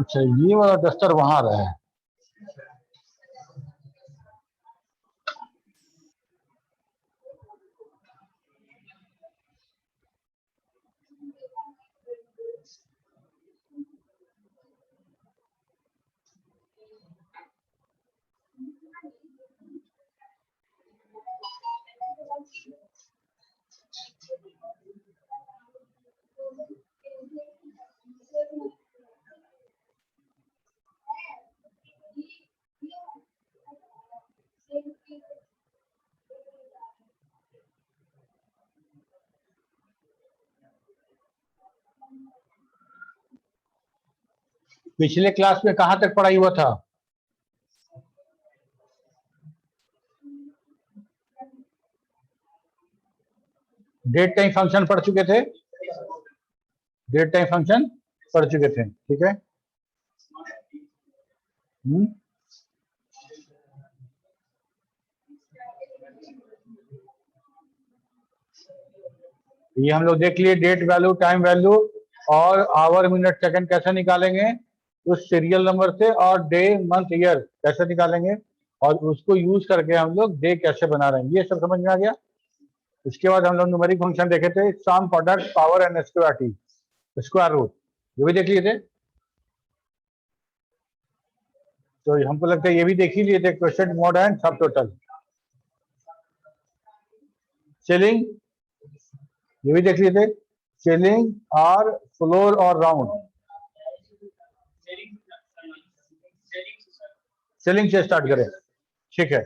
अच्छा, ये वाला डस्टर वहां रहा है। पिछले क्लास में कहां तक पढ़ाई हुआ था? डेट टाइम फंक्शन पढ़ चुके थे? डेट टाइम फंक्शन पढ़ चुके थे, ठीक है। ये हम लोग देख लिए, डेट वैल्यू, टाइम वैल्यू और आवर, मिनट, सेकंड कैसे निकालेंगे उस सीरियल नंबर से, और डे, मंथ, ईयर कैसे निकालेंगे, और उसको यूज करके हम लोग डे कैसे बना रहे हैं, ये सब समझ में आ गया। इसके बाद हम लोग न्यूमेरिक फंक्शन देखे थे, sum, product, power and square root, ये भी देख लिए थे। तो हमको लगता है ये भी देख ही लिए थे, क्वोशिएंट, मोड एंड सब टोटल। सीलिंग ये भी देख लिए थे, सीलिंग और फ्लोर और राउंड। सीलिंग से स्टार्ट करें, ठीक है।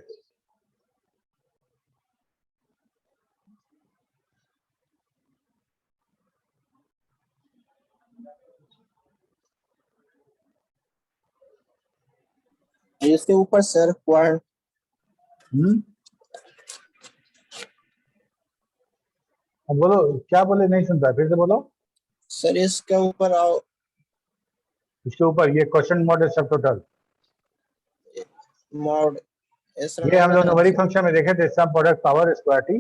इसके ऊपर सर क्वार अब बोलो, क्या बोले, नहीं सुनता, फिर से बोलो। सर इसके ऊपर आओ, इसके ऊपर ये क्वेश्चन मॉड सब टोटल, मॉड ये हम लोग न्यूमेरिक फंक्शन में देखे थे, सम, प्रोडक्ट, पावर, स्क्वायर।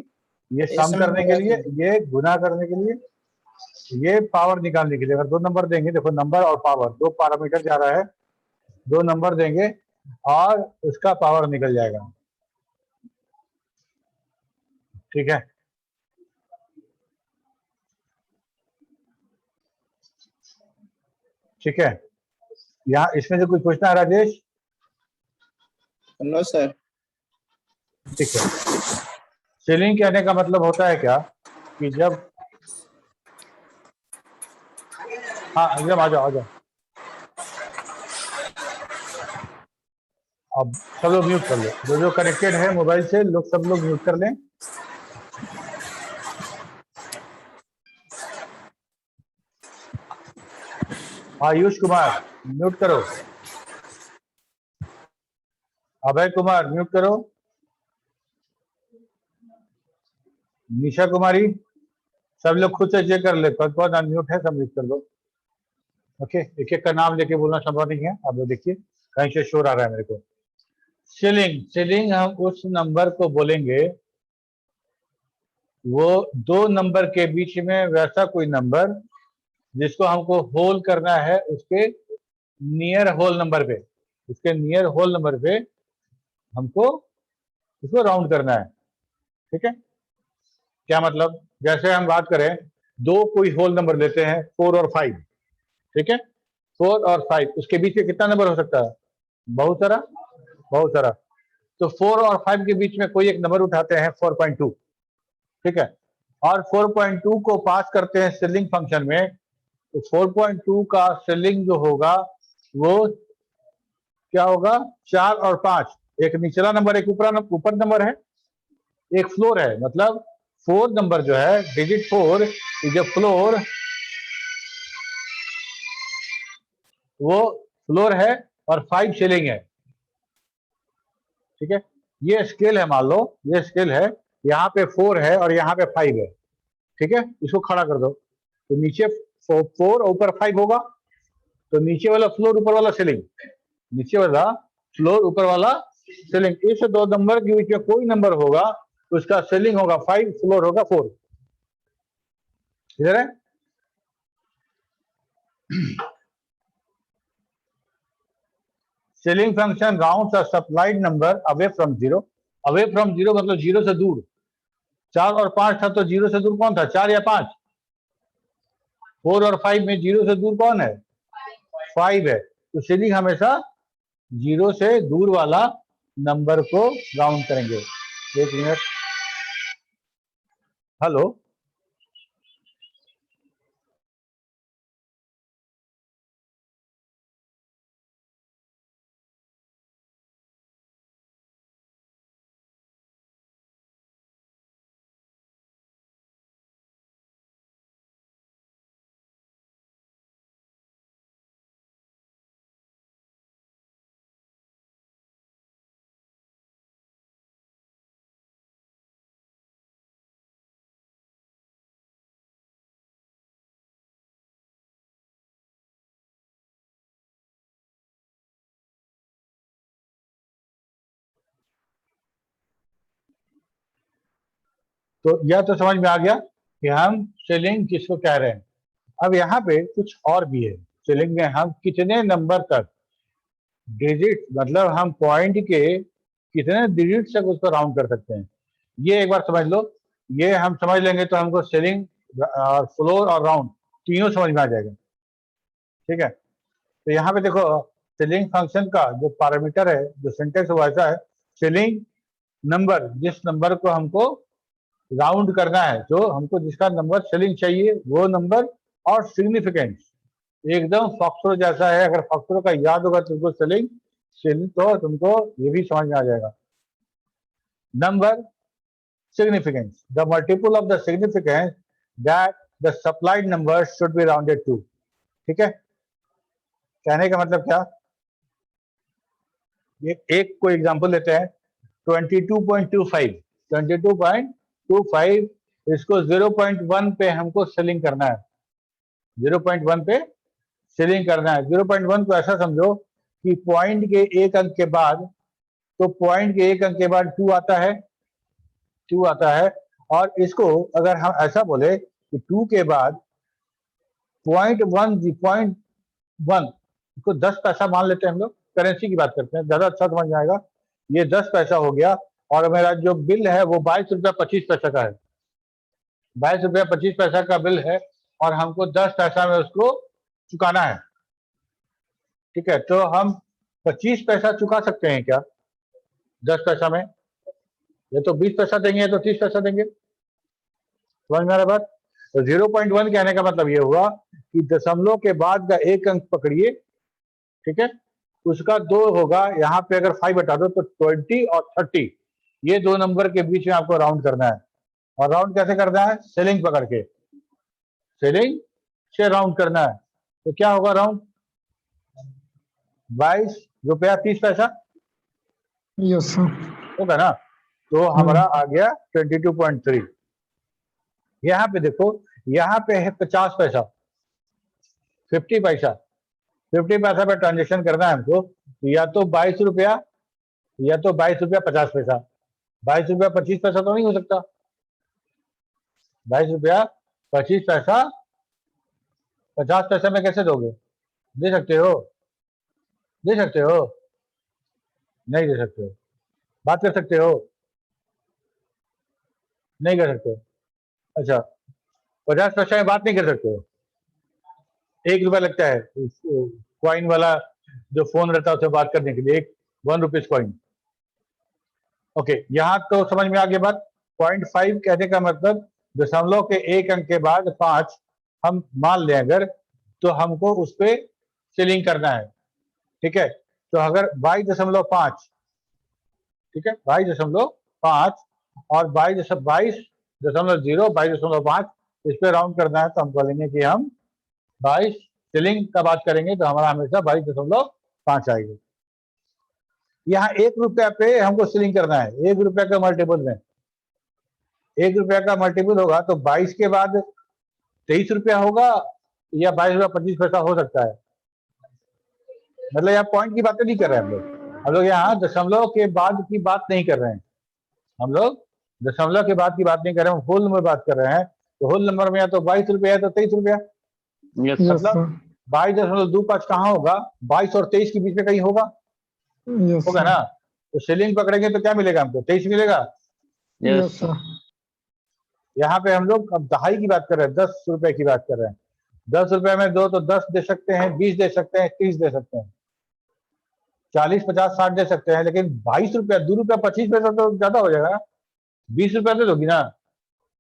ये सम करने के लिए, ये गुना करने के लिए, ये पावर निकालने के लिए। अगर दो नंबर देंगे, देखो नंबर और पावर दो पैरामीटर जा रहा है, दो नंबर देंगे और उसका पावर निकल जाएगा, ठीक है। ठीक है, यहाँ इसमें से कुछ पूछना है राजेश? No sir. ठीक है, सीलिंग कहने का मतलब होता है क्या कि जब, हाँ एकदम आ जाओ आ जाओ, अब सब लोग म्यूट कर लो, जो जो कनेक्टेड है मोबाइल से लोग, सब लोग म्यूट कर लें। आयुष कुमार म्यूट करो, अभय कुमार म्यूट करो, निशा कुमारी, सब लोग खुद से चेक कर ले कौन कौन अनम्यूट है, सब म्यूट कर दो। ओके, एक एक का नाम लेके बोलना संभव नहीं है। आप लोग देखिए कहीं से शोर आ रहा है मेरे को। सीलिंग, सीलिंग हम उस नंबर को बोलेंगे, वो दो नंबर के बीच में वैसा कोई नंबर जिसको हमको होल करना है, उसके नियर होल नंबर पे, उसके नियर होल नंबर पे हमको उसको राउंड करना है, ठीक है। क्या मतलब, जैसे हम बात करें, दो कोई होल नंबर लेते हैं 4 और 5, ठीक है। 4 और 5, उसके बीच में कितना नंबर हो सकता है? बहुत सारा, बहुत सारा। तो 4 और 5 के बीच में कोई एक नंबर उठाते हैं 4.2, ठीक है, और 4.2 को पास करते हैं सीलिंग फंक्शन में। तो 4.2 का सीलिंग जो होगा वो क्या होगा? 4 और 5, एक निचला नंबर, एक ऊपर नंबर है, एक फ्लोर है। मतलब 4 नंबर जो है, डिजिट 4 इज ए फ्लोर, वो फ्लोर है, और 5 सीलिंग है, ठीक है। ये स्केल है, मान लो ये स्केल है, यहाँ पे 4 है और यहाँ पे 5 है, ठीक है। इसको खड़ा कर दो, तो नीचे 4 ऊपर 5 होगा, तो नीचे वाला फ्लोर, ऊपर वाला सीलिंग, नीचे वाला फ्लोर, ऊपर वाला सीलिंग। इस दो नंबर के बीच में कोई नंबर होगा तो उसका सीलिंग होगा 5, फ्लोर होगा 4, इधर है। Selling function rounds a supplied number away from zero. Away from zero मतलब जीरो से दूर। 4 और 5 था तो जीरो से दूर कौन था, 4 या 5? 4 और 5 में जीरो से दूर कौन है, 5 है। तो सेलिंग हमेशा जीरो से दूर वाला नंबर को राउंड करेंगे। एक मिनट, हेलो, तो यह तो समझ में आ गया कि हम सेलिंग किसको कह रहे हैं। अब यहाँ पे कुछ और भी है। सेलिंग में हम कितने नंबर तक, डिजिट मतलब हम पॉइंट के कितने डिजिट तक उसको राउंड कर सकते हैं, ये एक बार समझ लो। ये हम समझ लेंगे तो हमको सेलिंग और फ्लोर और राउंड तीनों समझ में आ जाएगा। ठीक है, तो यहाँ पे देखो सेलिंग फंक्शन का जो पैरामीटर है, जो सिंटेक्स वो ऐसा है, सेलिंग नंबर, जिस नंबर को हमको राउंड करना है, जो हमको जिसका नंबर सेलिंग चाहिए वो नंबर, और सिग्निफिकेंस एकदम फॉक्सट्रो जैसा है। अगर फॉक्सट्रो का याद होगा तुमको सेलिंग तो तुमको ये भी समझ में आ जाएगा। Number, significance, the multiple of the significance that the supplied number should be rounded to। ठीक है, कहने का मतलब क्या, एक कोई एग्जांपल लेते हैं, 22.25 22.25, इसको 0.1 पे हमको सेलिंग करना है, 0.1 पे सेलिंग करना है। 0.1 को ऐसा समझो कि पॉइंट के एक अंक के बाद, तो पॉइंट के एक अंक के बाद 2 आता है, 2 आता है। और इसको अगर हम ऐसा बोले कि 2 के बाद 0.1 इसको 10 पैसा मान लेते हैं, हम लोग करेंसी की बात करते हैं, ज्यादा अच्छा समझ में आएगा। ये 10 पैसा हो गया, और मेरा जो बिल है वो 22 रुपया 25 पैसा का है, 22 रुपया 25 पैसा का बिल है, और हमको 10 पैसा में उसको चुकाना है। ठीक है, तो हम 25 पैसा चुका सकते हैं क्या 10 पैसा में? ये तो 20 पैसा देंगे, तो 30 पैसा देंगे। समझ में आ रहा बात? तो 0.1 कहने का मतलब ये हुआ कि दशमलव के बाद का एक अंक पकड़िए, ठीक है, उसका 2 होगा। यहाँ पे अगर 5 बता दो तो 20 और 30, ये दो नंबर के बीच में आपको राउंड करना है। और राउंड कैसे करना है, सेलिंग पकड़ के, सेलिंग से राउंड करना है। तो क्या होगा राउंड, 22 रुपया 30 पैसा, यस सर। होगा ना। तो हमारा आ गया 22.3। यहाँ पे देखो, यहाँ पे है 50 पैसा, 50 पैसा, 50 पैसा पे ट्रांजेक्शन करना है हमको। तो या तो 22 रुपया, या तो 22 रुपया 50 पैसा। 22 रुपया 25 पैसा तो नहीं हो सकता, 22 रुपया 25 पैसा 50 पैसा में कैसे दोगे? दे सकते हो, दे सकते हो, नहीं दे सकते हो। बात कर सकते हो, नहीं कर सकते हो। अच्छा, 50 पैसा में बात नहीं कर सकते हो। 1 रुपया लगता है कॉइन वाला जो फोन रहता है उससे बात करने के लिए, 1 रुपीज कॉइन। ओके, यहाँ तो समझ में आ गया बात। 0.5 कहने का मतलब दशमलव के एक अंक के बाद 5 हम मान लें अगर, तो हमको उस पर सेलिंग करना है। ठीक है, तो अगर 22.5, ठीक है, 22.5 और 22.0, 22.5 इस पे राउंड करना है, तो हम बोलेंगे कि हम 22 सेलिंग का बात करेंगे तो हमारा हमेशा 22.5 आएगी। यहाँ 1 रुपया पे हमको सेलिंग करना है, 1 रुपया का मल्टीपल में, 1 रुपया का मल्टीपल होगा तो 22 के बाद 23 रुपया होगा, या 22 रुपया 25 पैसा हो सकता है। मतलब यहाँ पॉइंट की बातें नहीं कर रहे हैं हम लोग यहाँ दशमलव के बाद की बात नहीं कर रहे हैं, हम लोग दशमलव के बाद की बात नहीं कर रहे हैं, होल नंबर बात कर रहे हैं। तो होल नंबर में या तो 22 रुपया है तो 23 रुपया, यस मतलब 22.25 कहाँ होगा, 22 और 23 के बीच में कहीं होगा। Yes, होगा sir. ना? तो सीलिंग पकड़ेंगे तो क्या मिलेगा हमको? 23 मिलेगा। Yes, sir. यहाँ पे हम लोग अब दहाई की बात कर रहे हैं, 10 रुपए की बात कर रहे हैं। 10 रुपए में दो तो 10 दे सकते हैं, 20 दे सकते हैं, 30 दे सकते हैं, 40, 50, 60 दे सकते हैं, लेकिन 22 रुपया, 2 रुपया 25 पैसा तो ज्यादा हो जाएगा। 20 रुपया दे दोगी ना?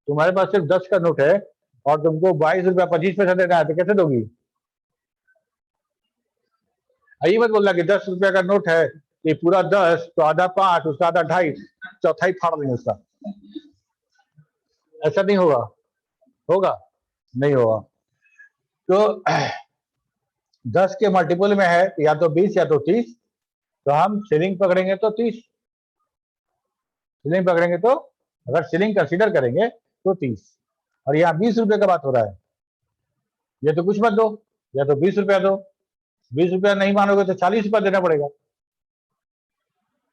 तुम्हारे पास सिर्फ 10 का नोट है और तुमको 22 रुपया 25 पैसा देना है, तो कैसे दोगी? यही मत बोलना कि 10 रुपया का नोट है, ये पूरा 10 तो आधा 5, उसका आधा 2.5, चौथाई फाड़ देंगे उसका। ऐसा नहीं होगा। होगा? नहीं होगा। तो 10 के मल्टीपल में है या तो 20 या तो 30, तो हम सीलिंग पकड़ेंगे तो 30। सीलिंग पकड़ेंगे तो, अगर सीलिंग कंसीडर करेंगे तो 30, और यहाँ 20 रुपए का बात हो रहा है। ये तो कुछ मत दो, या तो 20 रुपया दो। 20 रुपया नहीं मानोगे तो 40 रुपया देना पड़ेगा।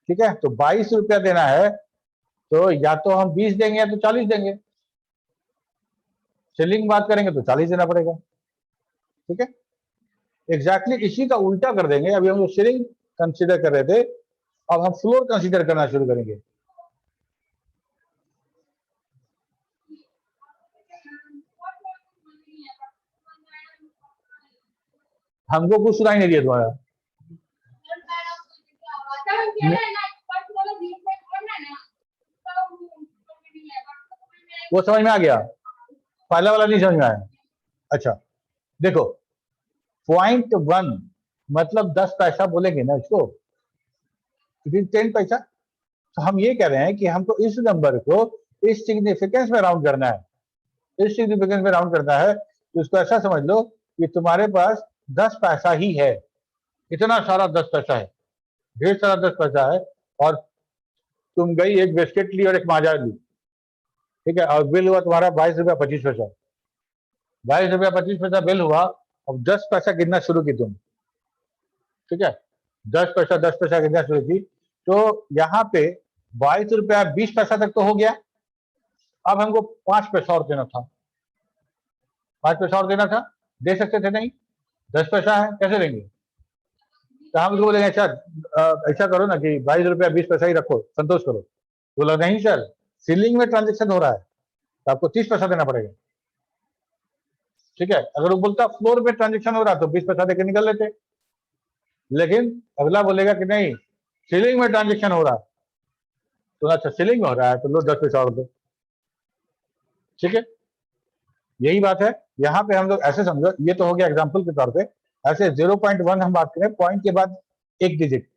ठीक है, तो 22 रुपया देना है, तो या तो हम 20 देंगे या तो 40 देंगे। सीलिंग बात करेंगे तो 40 देना पड़ेगा। ठीक है, एग्जैक्टली इसी का उल्टा कर देंगे। अभी हम लोग सीलिंग कंसीडर कर रहे थे, अब हम फ्लोर कंसीडर करना शुरू करेंगे। हमको कुछ सुनाई नहीं दिया तुम्हारा। वो समझ में आ गया, पहला वाला नहीं समझ में आया। अच्छा देखो, 0.1 मतलब 10 पैसा बोलेंगे ना इसको, 10 पैसा। तो हम ये कह रहे हैं कि हमको इस नंबर को इस सिग्निफिकेंस में राउंड करना है। इस सिग्निफिकेंस में राउंड करना है, तो इसको ऐसा समझ लो कि तुम्हारे पास 10 पैसा ही है। इतना सारा 10 पैसा है, ढेर सारा 10 पैसा है, और तुम गई एक बिस्किट ली और एक माजा ली। ठीक है, और बिल हुआ तुम्हारा 22 रुपया 25 पैसा। 22 रुपया 25 पैसा बिल हुआ। अब 10 पैसा गिनना शुरू की तुम। ठीक है, 10 पैसा 10 पैसा गिनना शुरू की, तो यहाँ पे 22 रुपया 20 पैसा तक तो हो गया। अब हमको 5 पैसा और देना था। 5 पैसा और देना था, दे सकते थे नहीं? 10 पैसा है, कैसे देंगे? तो हम उसको बोलेंगे अच्छा ऐसा करो ना कि 22 रुपया 20 पैसा ही रखो, संतोष करो। बोला नहीं सर, सीलिंग में ट्रांजेक्शन हो रहा है तो आपको 30 पैसा देना पड़ेगा। ठीक है, अगर वो बोलता फ्लोर में ट्रांजेक्शन हो रहा तो 20 पैसा देकर निकल लेते, लेकिन अगला बोलेगा कि नहीं सीलिंग में ट्रांजेक्शन हो रहा है, तो अच्छा सीलिंग में हो रहा है तो लो 10 पैसा और दो। ठीक है, यही बात है। यहाँ पे हम लोग ऐसे समझो, ये तो हो गया एग्जाम्पल के तौर पे। ऐसे 0.1 हम बात करें, पॉइंट के बाद एक डिजिट,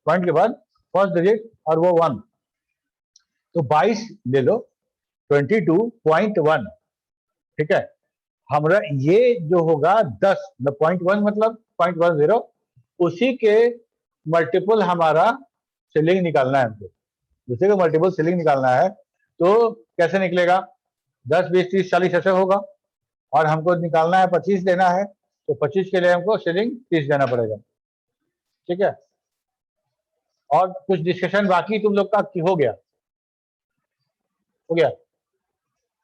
पॉइंट के बाद फर्स्ट डिजिट और वो 1, तो 22 ले लो, 22.1। ठीक है, हमारा ये जो होगा 10, 0.1 मतलब 0.10, उसी के मल्टीपल हमारा सीलिंग निकालना है हमको। उसी का मल्टीपल सीलिंग निकालना है, तो कैसे निकलेगा? 10, 20, 30, 40 ऐसे होगा, और हमको निकालना है 25 देना है, तो 25 के लिए हमको सीलिंग 30 देना पड़ेगा। ठीक है, और कुछ डिस्कशन बाकी तुम लोग का हो गया? हो गया?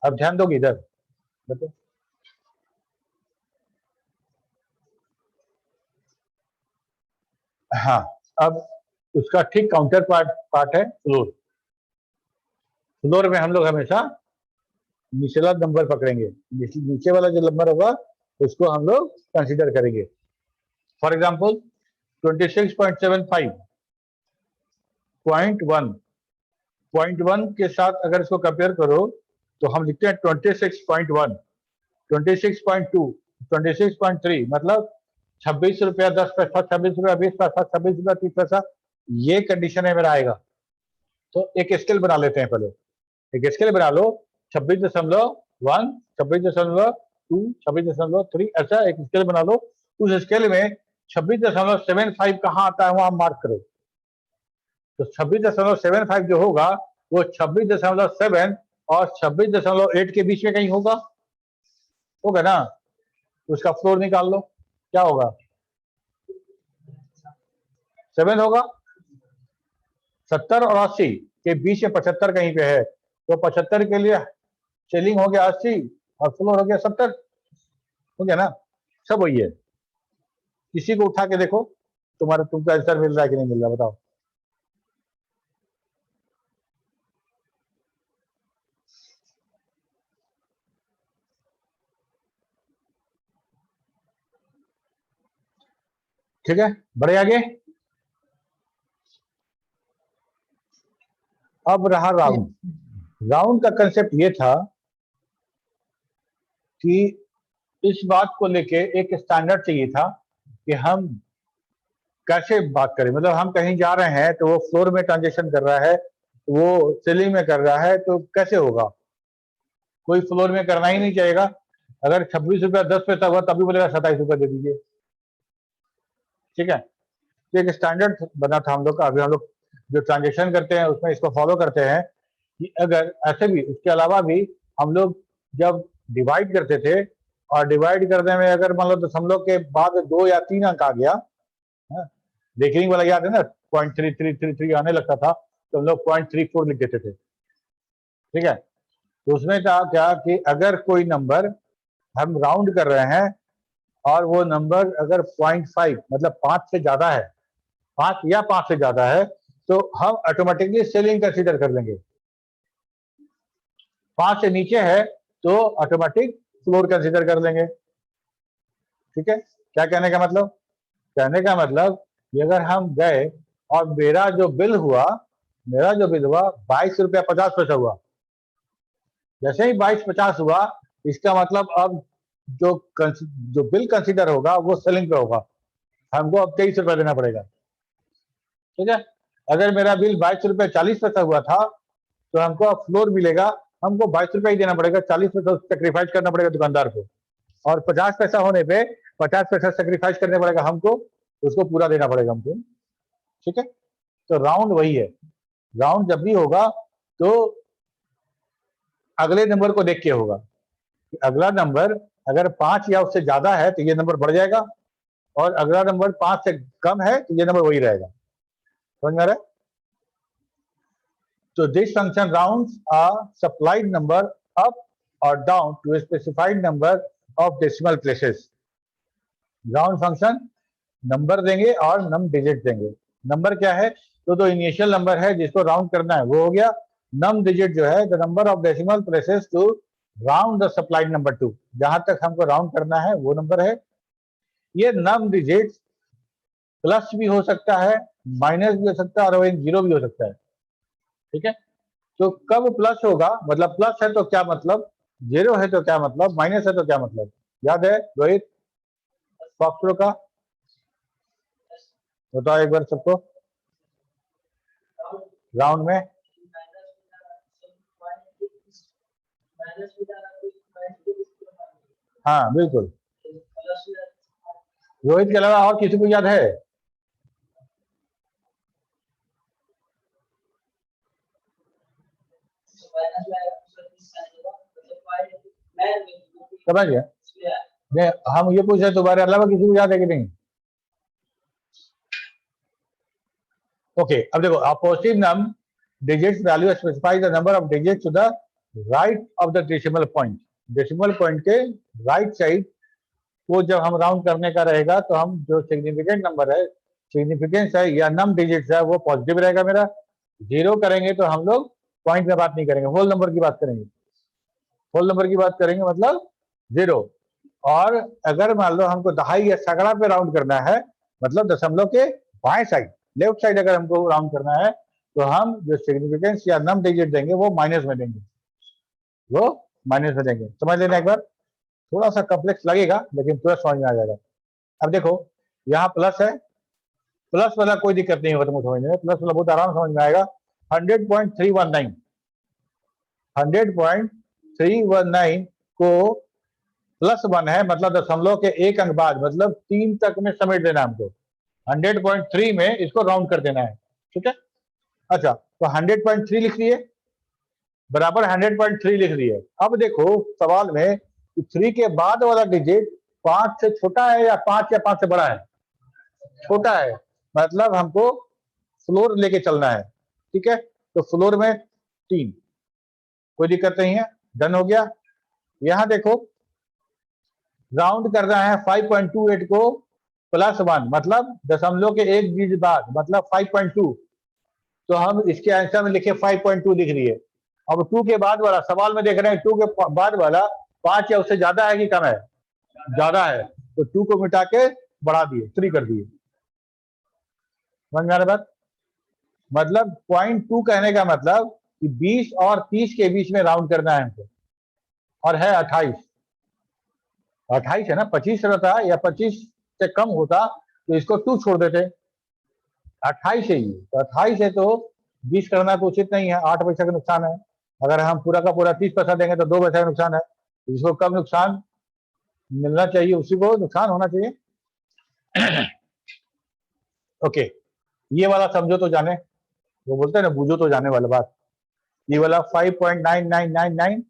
अब ध्यान दोगे इधर, बताओ। हाँ, अब उसका ठीक काउंटर पार्ट है फ्लोर। फ्लोर में हम लोग हमेशा निचला नंबर पकड़ेंगे, नीचे वाला जो नंबर होगा उसको हम लोग कंसीडर करेंगे। फॉर एग्जांपल 26.75, 0.1 के साथ अगर इसको कंपेयर करो तो हम लिखते हैं 26.1, 26.2, 26.3, मतलब 26 रुपया 10 पैसा, 26 रुपया 20 पैसा, 26 रुपया 30 पैसा, ये कंडीशन में मेरा आएगा। तो एक स्केल बना लेते हैं पहले, एक स्केल बना लो, 26.1, 26.2, 26.3, ऐसा एक स्केल बना लो। उस स्केल में 26.75 कहाँ आता है वहां मार्क करो। तो 26.75 जो होगा वो 26.7 और 26.8 के बीच में कहीं होगा ना? उसका फ्लोर निकाल लो, क्या होगा? 7 होगा। 70 और 80 के बीच में 75 कहीं पे है, तो 75 के लिए सीलिंग हो गया 80 और फ्लोर हो गया 70। हो गया ना? सब वही है। किसी को उठा के देखो, तुमको आंसर मिल रहा है कि नहीं मिल रहा, बताओ। ठीक है, बढ़े आगे। अब रहा राउंड। राउंड का कंसेप्ट ये था कि इस बात को लेके एक स्टैंडर्ड चाहिए था कि हम कैसे बात करें। मतलब हम कहीं जा रहे हैं तो वो फ्लोर में ट्रांजेक्शन कर रहा है, वो सीलिंग में कर रहा है, तो कैसे होगा। कोई फ्लोर में करना ही नहीं चाहेगा। अगर 26 रुपया 10 पैसा हुआ तभी बोलेगा 27 रुपया दे दीजिए। ठीक है, तो एक स्टैंडर्ड बना था हम लोग का। अभी हम लोग जो ट्रांजेक्शन करते हैं उसमें इसको फॉलो करते हैं कि अगर ऐसे भी, उसके अलावा भी हम लोग जब डिवाइड करते थे और डिवाइड करने में अगर मान लो दशमलव के बाद 2 या 3 अंक आ गया, रेकरिंग वाला याद है ना, 0.3333 आने लगता था तो हम लोग 0.34 लिख देते थे। ठीक है, तो उसमें था क्या कि अगर कोई नंबर हम राउंड कर रहे हैं और वो नंबर अगर 0.5 मतलब 5 से ज्यादा है, 5 या 5 से ज्यादा है, तो हम ऑटोमेटिकली सेलिंग कंसीडर कर लेंगे। 5 से नीचे है तो ऑटोमेटिक फ्लोर कंसीडर कर लेंगे। ठीक है, क्या कहने का मतलब? कहने का मतलब कि अगर हम गए और मेरा जो बिल हुआ 22 रुपया 50 पैसा हुआ, जैसे ही 22.50 हुआ, इसका मतलब अब जो बिल कंसीडर होगा वो सेलिंग पे होगा, हमको अब 23 रुपया देना पड़ेगा। ठीक है, अगर मेरा बिल 22 रुपया 40 पैसा हुआ था तो हमको अब फ्लोर मिलेगा, हमको 22 रुपया ही देना पड़ेगा, 40 पैसा सेक्रीफाइस करना पड़ेगा दुकानदार को, और 50 पैसा होने पे 50 पैसा सेक्रीफाइस करने पड़ेगा हमको, उसको पूरा देना पड़ेगा हमको। ठीक है, तो राउंड वही है। राउंड जब भी होगा तो अगले नंबर को देख के होगा। अगला नंबर अगर 5 या उससे ज्यादा है तो ये नंबर बढ़ जाएगा, और अगला नंबर 5 से कम है तो ये नंबर वही रहेगा। समझ में आ रहा है? तो this function rounds a supplied number up और down to a specified number of decimal places. Round function number देंगे और नम डिजिट देंगे। नंबर क्या है? तो इनिशियल नंबर है जिसको राउंड करना है वो हो गया। नम डिजिट जो है the number of decimal places to round the supplied number to, जहां तक हमको राउंड करना है वो नंबर है। ये नम डिजिट प्लस भी हो सकता है, माइनस भी हो सकता है, और जीरो भी हो सकता है। ठीक है, तो कब प्लस होगा, मतलब प्लस है तो क्या मतलब, जीरो है तो क्या मतलब, माइनस है तो क्या मतलब, याद है रोहित फॉक्सट्रो का? बताओ एक बार सबको। राउंड में हाँ बिल्कुल, रोहित के अलावा और किसी को याद है? समझ गया? नहीं, हम ये पूछ रहे तुम्हारे अलावा किसी को याद है कि नहीं? ओके, अब देखो, a positive num digits value specifies the number of digits to the right of the decimal point. Decimal point के राइट साइड को जब हम राउंड करने का रहेगा तो हम जो सिग्निफिकेंट नंबर है, सिग्निफिकेंस है या नम डिजिट्स है वो पॉजिटिव रहेगा मेरा। जीरो करेंगे तो हम लोग पॉइंट में बात नहीं करेंगे, होल नंबर की बात करेंगे। होल नंबर की बात करेंगे मतलब जीरो। और अगर मान लो हमको दहाई या सैकड़ा पे राउंड करना है, मतलब दशमलव के बाएं साइड, लेफ्ट साइड अगर हमको राउंड करना है, तो हम जो सिग्निफिकेंस या नम डिजिट देंगे वो माइनस में देंगे, वो माइनस में देंगे। समझ लेना एक बार, थोड़ा सा कॉम्प्लेक्स लगेगा लेकिन पूरा समझ में आ जाएगा। अब देखो यहाँ प्लस है, प्लस वाला कोई दिक्कत नहीं होगा तुमको समझने में, प्लस वाला बहुत आराम समझ में आएगा। 100.319 100.319 को प्लस 1 है, मतलब दशमलव के एक अंक बाद, मतलब 3 तक में समेट देना हमको। 100.3 में इसको राउंड कर देना है। ठीक है, अच्छा तो 100.3 लिख दिए, बराबर 100.3 लिख दिए। अब देखो सवाल में 3 के बाद वाला डिजिट 5 से छोटा है या 5 से बड़ा है? छोटा है, मतलब हमको फ्लोर लेके चलना है। ठीक है, तो फ्लोर में 3, कोई दिक्कत नहीं है, डन हो गया। यहां देखो राउंड करना है 5.28 को +1 मतलब दशमलव के एक बीज बाद मतलब 5.2, तो हम इसके आंसर में लिखे 5.2 लिख दिए। अब 2 के बाद वाला सवाल में देख रहे हैं 2 के बाद वाला 5 या उससे ज्यादा है कि कम है, ज्यादा है, तो 2 को मिटा के बढ़ा दिए, 3 कर दिए। समझ में आ रहा बात? मतलब 0.2 कहने का मतलब कि 20 और 30 के बीच में राउंड करना है हमको, और है 28। 28 है ना, 25 रहता या 25 से कम होता तो इसको 2 छोड़ देते। 28 है ये, तो 28 है तो 20 करना तो उचित नहीं है, 8 पैसा का नुकसान है। अगर हम पूरा का पूरा 30 पैसा देंगे तो 2 पैसा का नुकसान है, जिसको कम नुकसान मिलना चाहिए उसी को नुकसान होना चाहिए। ओके, ये वाला समझो तो जाने, वो बोलते हैं ना बूझो तो जाने वाला बात। ये वाला 5.9999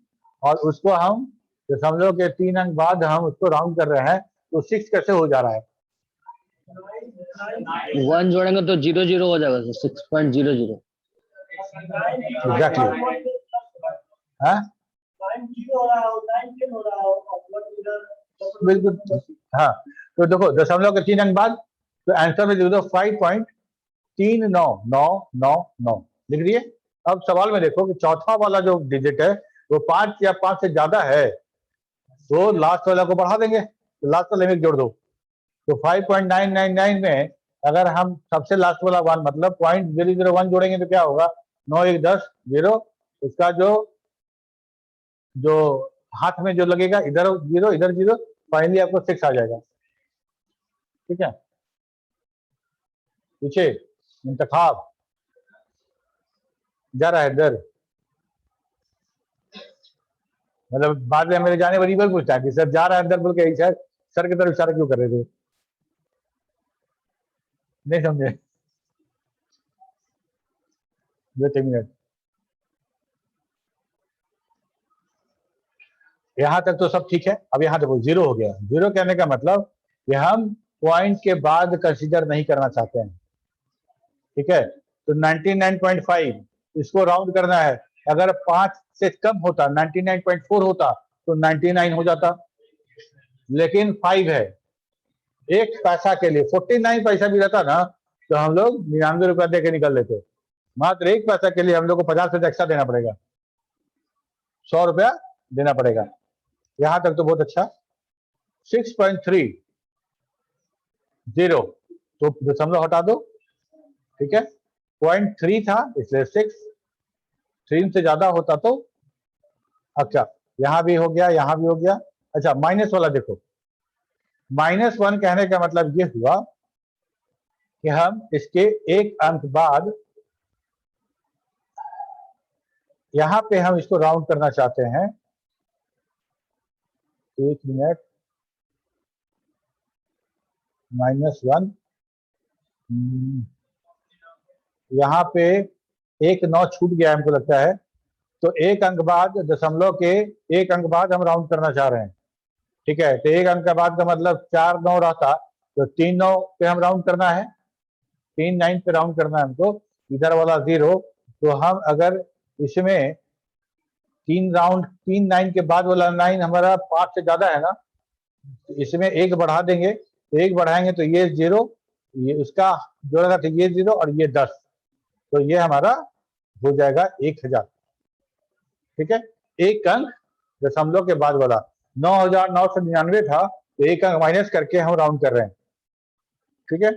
और उसको हम दशमलव के 3 अंक बाद हम उसको राउंड कर रहे हैं, तो 6 कैसे हो जा रहा है? 1 जोड़ेंगे तो 00 हो जाएगा सर, 6.00। एग्जैक्टली, हाँ बिल्कुल, हाँ। तो देखो दशमलव के 3 अंक बाद, तो आंसर में लिख दो 5.399999 लिख दिए। अब सवाल में देखो कि चौथा वाला जो डिजिट है वो 5 या 5 से ज्यादा है, तो लास्ट वाला को बढ़ा देंगे, तो लास्ट वाले में जोड़ दो। तो 5.999 में अगर हम सबसे लास्ट वाला 1 मतलब 0.001 जोड़ेंगे तो क्या होगा? 9 1 10 0, उसका जो हाथ में जो लगेगा, इधर 0 इधर 0, फाइनली आपको 6 आ जाएगा। ठीक है, पीछे इंतखाब जा रहा है इधर, मतलब बाद में मेरे जाने वाली बार पूछता है कि सर जा रहा है अंदर बोल के सर की तरफ इशारा क्यों कर रहे थे? नहीं समझे? 2 मिनट, यहां तक तो सब ठीक है। अब यहां देखो 0 हो गया। 0 कहने का मतलब कि हम पॉइंट के बाद कंसीडर नहीं करना चाहते हैं। ठीक है, तो 99.5 इसको राउंड करना है। अगर 5 से कम होता, 99.4 होता तो 99 हो जाता, लेकिन 5 है। 1 पैसा के लिए 49 पैसा भी रहता ना तो हम लोग 99 रुपया दे के निकल लेते। मात्र 1 पैसा के लिए हम लोग को 50 रुपया एक्स्ट्रा देना पड़ेगा, 100 रुपया देना पड़ेगा। यहां तक तो बहुत अच्छा। 6.30 तो दशमलव हटा दो। ठीक है, 0.3 था इसलिए 6, 3 से ज्यादा होता तो अच्छा, यहां भी हो गया, यहां भी हो गया। अच्छा, माइनस वाला देखो, -1 कहने का मतलब ये हुआ कि हम इसके 1 अंक बाद यहां पे हम इसको राउंड करना चाहते हैं। 1 मिनट, -1 यहाँ पे 1 9 छूट गया हमको लगता है, तो 1 अंक बाद दशमलव के 1 अंक बाद हम राउंड करना चाह रहे हैं। ठीक है, तो 1 अंक के बाद का मतलब 4 9 रहता, तो 3 9 पे हम राउंड करना है, 3 9 पे राउंड करना है हमको, इधर वाला 0। तो हम अगर इसमें 3 9 के बाद वाला 9 हमारा 5 से ज्यादा है ना, तो इसमें 1 बढ़ा देंगे, तो 1 बढ़ाएंगे तो ये 0, ये उसका जोड़ेगा तो ये 0 और ये 10, तो ये हमारा हो जाएगा 1000। ठीक है, 1 अंक दशमलव के बाद वाला 9999 था, तो 1 अंक माइनस करके हम राउंड कर रहे हैं। ठीक है,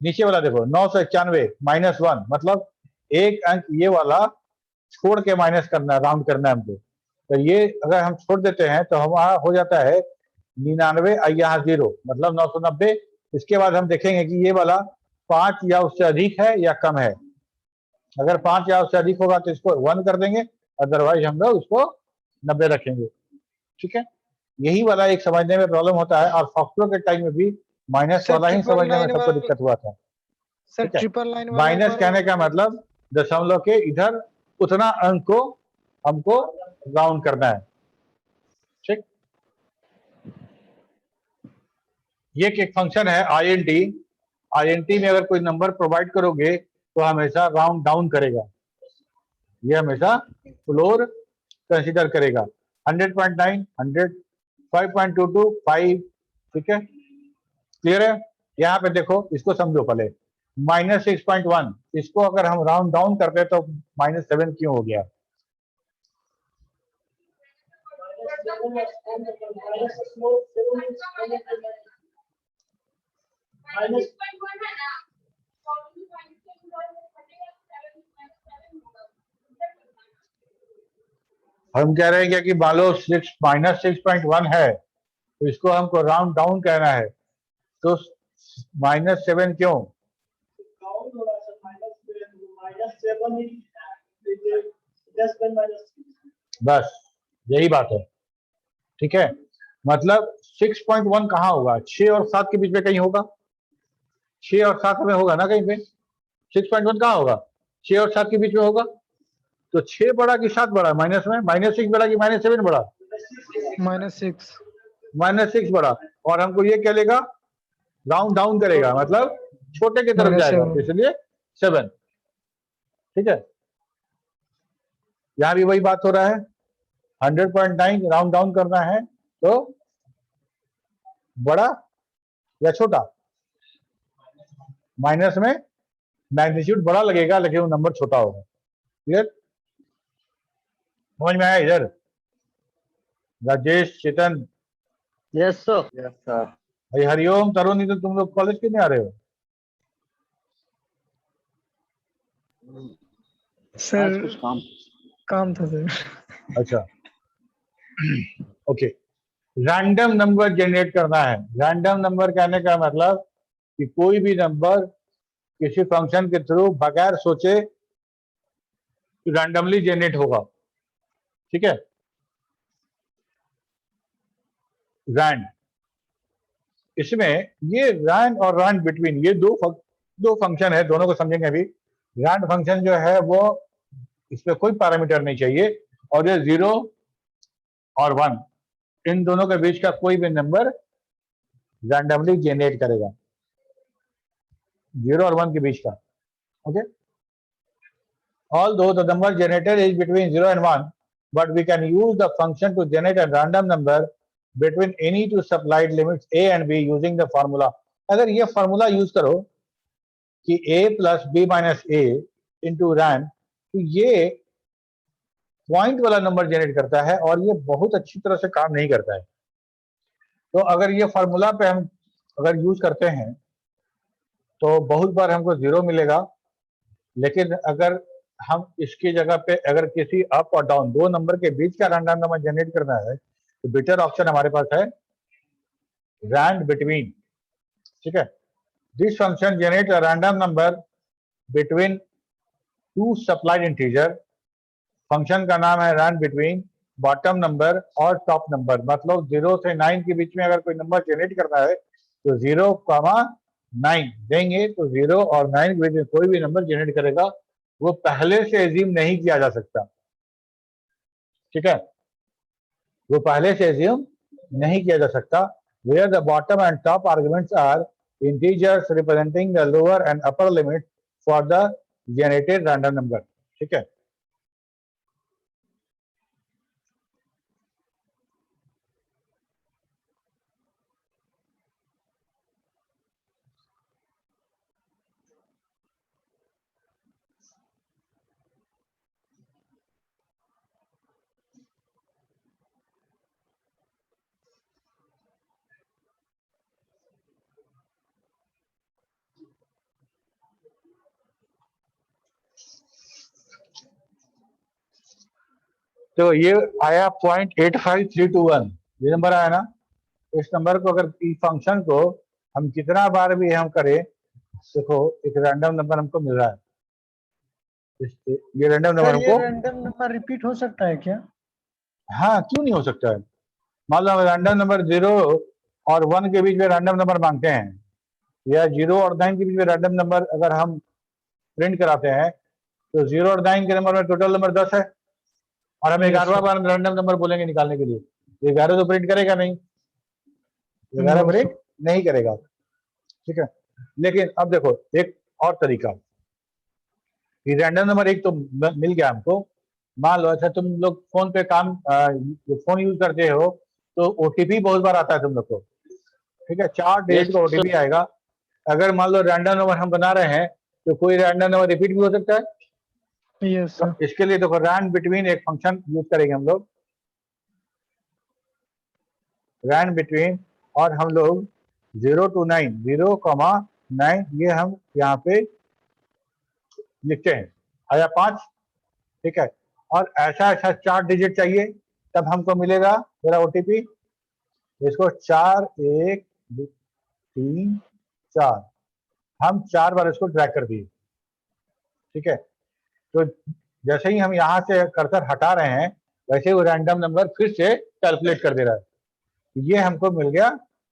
नीचे वाला देखो 991 -1 मतलब 1 अंक ये वाला छोड़ के माइनस करना, राउंड करना है हमको। तो ये अगर हम छोड़ देते हैं तो हमारा हो जाता है 99 और यहाँ 0 मतलब 990। इसके बाद हम देखेंगे कि ये वाला 5 या उससे अधिक है या कम है। अगर 5 या उससे अधिक होगा तो इसको 1 कर देंगे, अदरवाइज हम लोग उसको 90 रखेंगे। ठीक है, यही वाला एक समझने में प्रॉब्लम होता है, और फॉक्सट्रो के टाइम में भी माइनस वाला ही समझने में सबको दिक्कत हुआ था। सर ठीक है, ट्रिपल लाइन माइनस कहने का मतलब दशमलव के इधर उतना अंक को हमको राउंड करना है। ठीक, ये एक फंक्शन है आईएनटी। आईएनटी में अगर कोई नंबर प्रोवाइड करोगे तो हमेशा राउंड डाउन करेगा, ये हमेशा फ्लोर कंसीडर करेगा। 100.9 100, 5.22 5। ठीक है, क्लियर है? यहाँ पे देखो, इसको समझो पहले। -6.1, इसको अगर हम राउंड डाउन करते तो -7 क्यों हो गया? हम कह रहे हैं क्या कि मान लो -6.1 है, तो इसको हमको राउंड डाउन कहना है, तो -7 क्यों? बस यही बात है, ठीक है। मतलब 6.1 कहाँ होगा? 6 और 7 के बीच में कहीं होगा, 6 और 7 में होगा ना कहीं पे। 6.1 कहाँ होगा? 6 और 7 के बीच में होगा। तो 6 बड़ा कि 7 बड़ा माइनस में? -6 बड़ा कि -7 बड़ा? -6। -6 बड़ा। और हमको ये क्या लेगा? राउंड डाउन करेगा, मतलब छोटे की तरफ जाएगा, तो -7। इसलिए 7, ठीक है। यहाँ भी वही बात हो रहा है, 100.9 राउंड डाउन करना है, तो बड़ा या छोटा? माइनस में मैग्नीट्यूड बड़ा लगेगा, लेकिन वो नंबर छोटा होगा। क्लियर? समझ में आया इधर? राजेश, चेतन, यस सर। भाई हरिओम, तरुण, तो तुम लोग कॉलेज क्यों नहीं आ रहे हो? आज सर कुछ काम। काम था सर। अच्छा, ओके। रैंडम नंबर जनरेट करना है। रैंडम नंबर कहने का मतलब कि कोई भी नंबर किसी फंक्शन के थ्रू बगैर सोचे रैंडमली जनरेट होगा, ठीक है। रैंड, इसमें ये रैंड और रैंड बिटवीन, ये दो फंक्शन है, दोनों को समझेंगे अभी। रैंड फंक्शन जो है वो, इसमें कोई पैरामीटर नहीं चाहिए, और ये 0 और 1, इन दोनों के बीच का कोई भी नंबर रैंडमली जनरेट करेगा, 0 और 1 के बीच का, okay. Although the number generated is between 0 and 1, but we can use the function to generate a random number between any two supplied limits a and b using the formula. अगर ये formula use करो कि a plus b minus a into rand, तो ये point वाला number generate करता है, और ये बहुत अच्छी तरह से काम नहीं करता है। तो अगर ये फार्मूला पे हम अगर यूज करते हैं तो बहुत बार हमको 0 मिलेगा, लेकिन अगर हम इसकी जगह पे अगर किसी अप और डाउन दो नंबर के बीच का रैंडम नंबर जनरेट करना है, तो बेटर ऑप्शन हमारे पास है रैंड बिटवीन, ठीक है। This function generate a random number between two supplied integer. Function का नाम है रैंड बिटवीन बॉटम नंबर और टॉप नंबर। मतलब 0 से 9 के बीच में अगर कोई नंबर जनरेट करना है तो 0,9 देंगे, तो 0 और 9 के बीच में कोई भी नंबर जनरेट करेगा, वो पहले से एज्यूम नहीं किया जा सकता, ठीक है। वो पहले से एज्यूम नहीं किया जा सकता। Where the bottom and top arguments are integers representing the lower and upper limit for the generated random number, ठीक है। तो ये आया 0.85321, ये नंबर आया ना। इस नंबर को अगर इस फंक्शन को हम कितना बार भी हम करें, देखो एक रैंडम नंबर हमको मिल रहा है, ये रैंडम नंबर सर ये हमको, रैंडम नंबर रिपीट हो सकता है क्या? हाँ क्यों नहीं हो सकता है। मान लो हम रैंडम नंबर 0 और 1 के बीच में रैंडम नंबर मांगते हैं, या 0 और 9 के बीच में रैंडम नंबर अगर हम प्रिंट कराते हैं, तो 0 और 9 के नंबर में टोटल नंबर 10 है, और हम 11वां बार रैंडम नंबर बोलेंगे निकालने के लिए, 11 तो प्रिंट करेगा नहीं, 11 प्रिंट नहीं करेगा, ठीक है। लेकिन अब देखो एक और तरीका, कि रैंडम नंबर एक तो मिल गया हमको। मान लो अच्छा तुम लोग फोन पे फोन यूज करते हो, तो ओटीपी बहुत बार आता है तुम लोग को, ठीक है। 4 डिजिट का Yes, ओटीपी आएगा, अगर मान लो रैंडम नंबर हम बना रहे हैं तो कोई रैंडम नंबर रिपीट भी हो सकता है। Yes sir. तो इसके लिए देखो रैंड बिटवीन एक फंक्शन यूज करेंगे हम लोग, रैंड बिटवीन, और हम लोग 0 to 9, 0,9 ये हम यहाँ पे लिखते हैं, आया 5, ठीक है। और ऐसा ऐसा 4 डिजिट चाहिए तब हमको मिलेगा मेरा ओटीपी। इसको 4 1 2 3 4 हम 4 बार इसको ड्रैग कर दिए, ठीक है। तो जैसे ही हम यहाँ से कर्सर हटा रहे हैं वैसे वो रैंडम नंबर फिर से कैलकुलेट कर दे रहा है। ये हमको मिल गया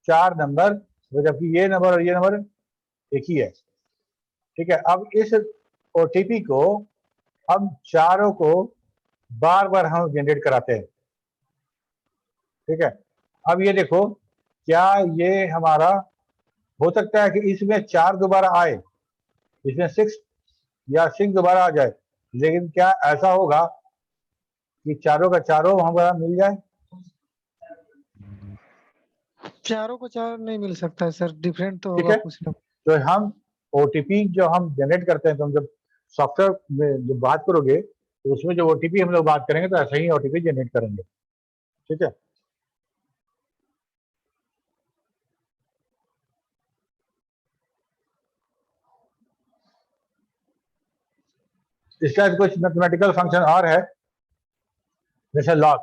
4 नंबर, जबकि ये नंबर और ये नंबर एक ही है, ठीक है। अब इस ओटीपी को हम चारों को बार बार हम जनरेट कराते हैं, ठीक है। अब ये देखो, क्या ये हमारा हो सकता है कि इसमें 4 दोबारा आए, इसमें 6 या 6 दोबारा आ जाए, लेकिन क्या ऐसा होगा कि चारों का चारों हमारा मिल जाए? चारों को चार नहीं मिल सकता है सर, डिफरेंट तो ठीक होगा है। कुछ ना। तो हम ओटीपी जो हम जनरेट करते हैं, तो हम जब सॉफ्टवेयर में जब बात करोगे तो उसमें जो ओटीपी हम लोग बात करेंगे तो ऐसा ही ओटीपी जनरेट करेंगे, ठीक है। इसका कुछ मैथमेटिकल फंक्शन और है, जैसे लॉग।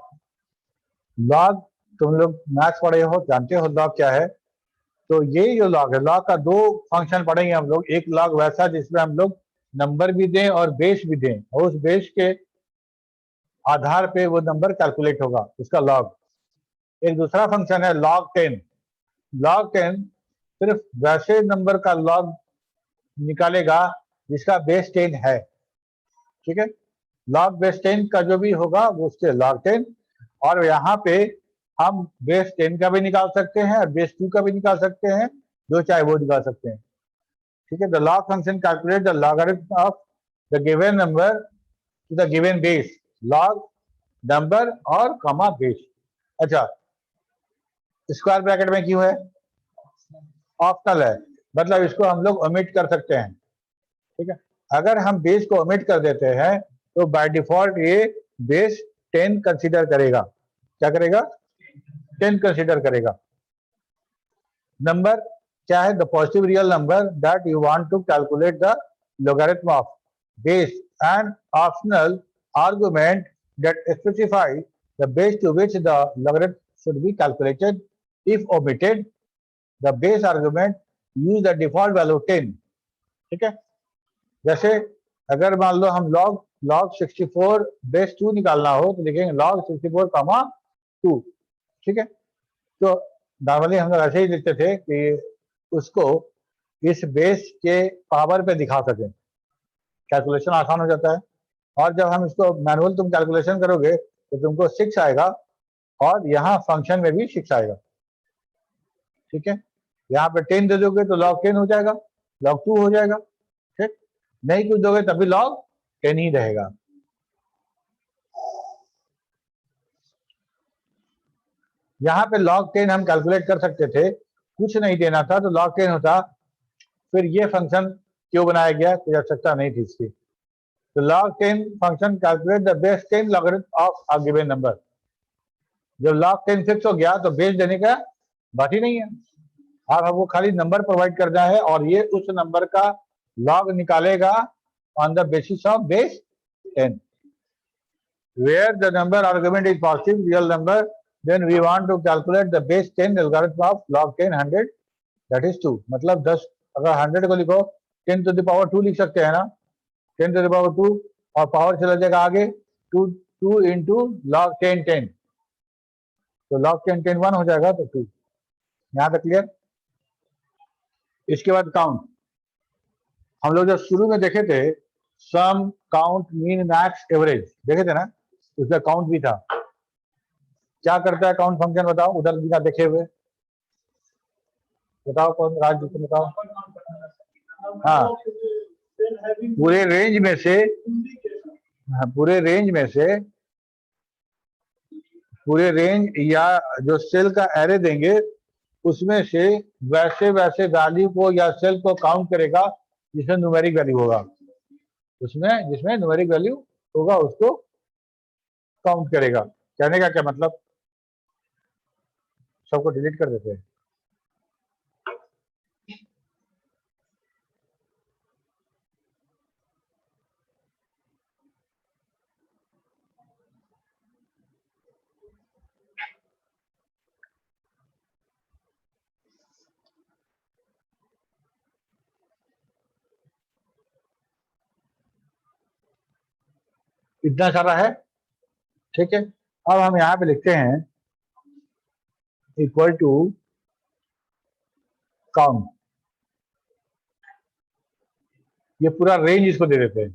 लॉग तुम लोग मैथ्स पढ़े हो, जानते हो लॉग क्या है। तो ये जो लॉग है, लॉग का 2 फंक्शन पढ़ेंगे हम लोग। एक लॉग वैसा जिसमें हम लोग नंबर भी दें और बेस भी दें, और उस बेस के आधार पे वो नंबर कैलकुलेट होगा, उसका लॉग। एक दूसरा फंक्शन है log 10। log 10 सिर्फ वैसे नंबर का लॉग निकालेगा जिसका बेस 10 है, ठीक है। log बेस 10 का जो भी होगा वो उसके log 10, और यहाँ पे हम बेस 10 का भी निकाल सकते हैं और बेस 2 का भी निकाल सकते हैं, जो चाहे वो निकाल सकते हैं, ठीक है। The log function calculate the logarithm of the given number two the given base, log number और कॉमा बेस। अच्छा, स्क्वायर ब्रैकेट में क्यों है? ऑप्शनल है, मतलब इसको हम लोग ओमिट कर सकते हैं, ठीक है। अगर हम बेस को ओमिट कर देते हैं तो बाय डिफॉल्ट ये बेस 10 कंसीडर करेगा। क्या करेगा? 10 कंसीडर करेगा। नंबर क्या है? The positive real number that you want to calculate the logarithm of base, and optional argument that specify the base to which the logarithm should be calculated. If omitted, the base argument use the default value 10, ठीक है। जैसे अगर मान लो हम log 64 base 2 निकालना हो तो लिखेंगे log 64 कॉमा 2, ठीक है। तो नॉर्मली हम लोग ऐसे ही लिखते थे कि उसको इस बेस के पावर पे दिखा सकें, कैलकुलेशन आसान हो जाता है। और जब हम इसको मैनुअल तुम कैलकुलेशन करोगे तो तुमको 6 आएगा, और यहाँ फंक्शन में भी 6 आएगा, ठीक है। यहाँ पे 10 दे दोगे तो log 10 हो जाएगा, log 2 हो जाएगा, ठीक। नहीं कुछ दोगे तभी log 10 ही रहेगा। यहाँ पे log 10 हम कैलकुलेट कर सकते थे, कुछ नहीं देना था तो log 10 होता। फिर ये फंक्शन क्यों बनाया गया, कोई आवश्यकता नहीं थी इसकी। तो log 10 function calculate the base 10 logarithm of a given number. जब log 10 फिक्स हो गया तो बेस देने का बात ही नहीं है, अब हमको खाली नंबर प्रोवाइड करना है और ये उस नंबर का log निकालेगा on the basis of base 10। Where the number argument is positive real number, then we want to calculate the base 10 logarithm of log 10 100, that is 2। मतलब 10, अगर 100 को लिखो 10 to the power 2 लिख सकते हैं ना, 10 to the power 2, और power चला जाएगा आगे 2 into log 10 10, तो log 10 10 1 हो जाएगा, तो 2। यहाँ तक क्लियर? इसके बाद काउंट। हम लोग जब शुरू में देखे थे सम, काउंट, मीन, मैक्स, एवरेज देखे थे ना, उसका काउंट भी था। क्या करता है काउंट फंक्शन, बताओ उधर बिना देखे हुए, बताओ कौन, राज जी बताओ। हाँ, पूरे रेंज में से, पूरे रेंज या जो सेल का एरे देंगे उसमें से वैसे वैसे वैल्यू को या सेल को काउंट करेगा जिसमें न्यूमेरिक वैल्यू होगा, उसमें जिसमें न्यूमेरिक वैल्यू होगा उसको काउंट करेगा। कहने का क्या मतलब, सबको डिलीट कर देते हैं। इतना सारा है, ठीक है। अब हम यहाँ पे लिखते हैं इक्वल टू काउंट, ये पूरा रेंज इसको दे देते हैं,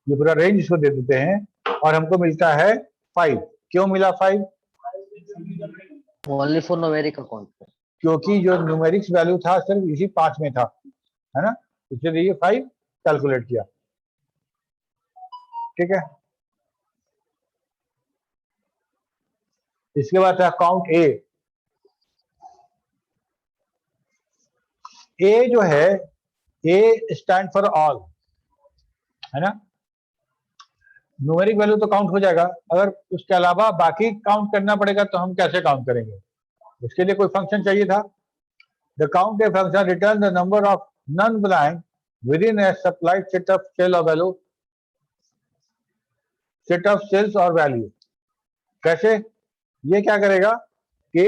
ये पूरा रेंज इसको दे देते हैं और हमको मिलता है 5। क्यों मिला 5? Only for numeric account. क्योंकि जो न्यूमेरिक्स वैल्यू था सिर्फ इसी 5 में था, है ना, इसलिए ये 5 कैलकुलेट किया, ठीक है। इसके बाद था काउंट ए। ए जो है, ए स्टैंड फॉर ऑल, है ना। न्यूमेरिक वैल्यू तो काउंट हो जाएगा, अगर उसके अलावा बाकी काउंट करना पड़ेगा तो हम कैसे काउंट करेंगे, उसके लिए कोई फंक्शन चाहिए था। The count a function return the number of non blank within a supplied set of cell or value, set of cells or value. कैसे? ये क्या करेगा कि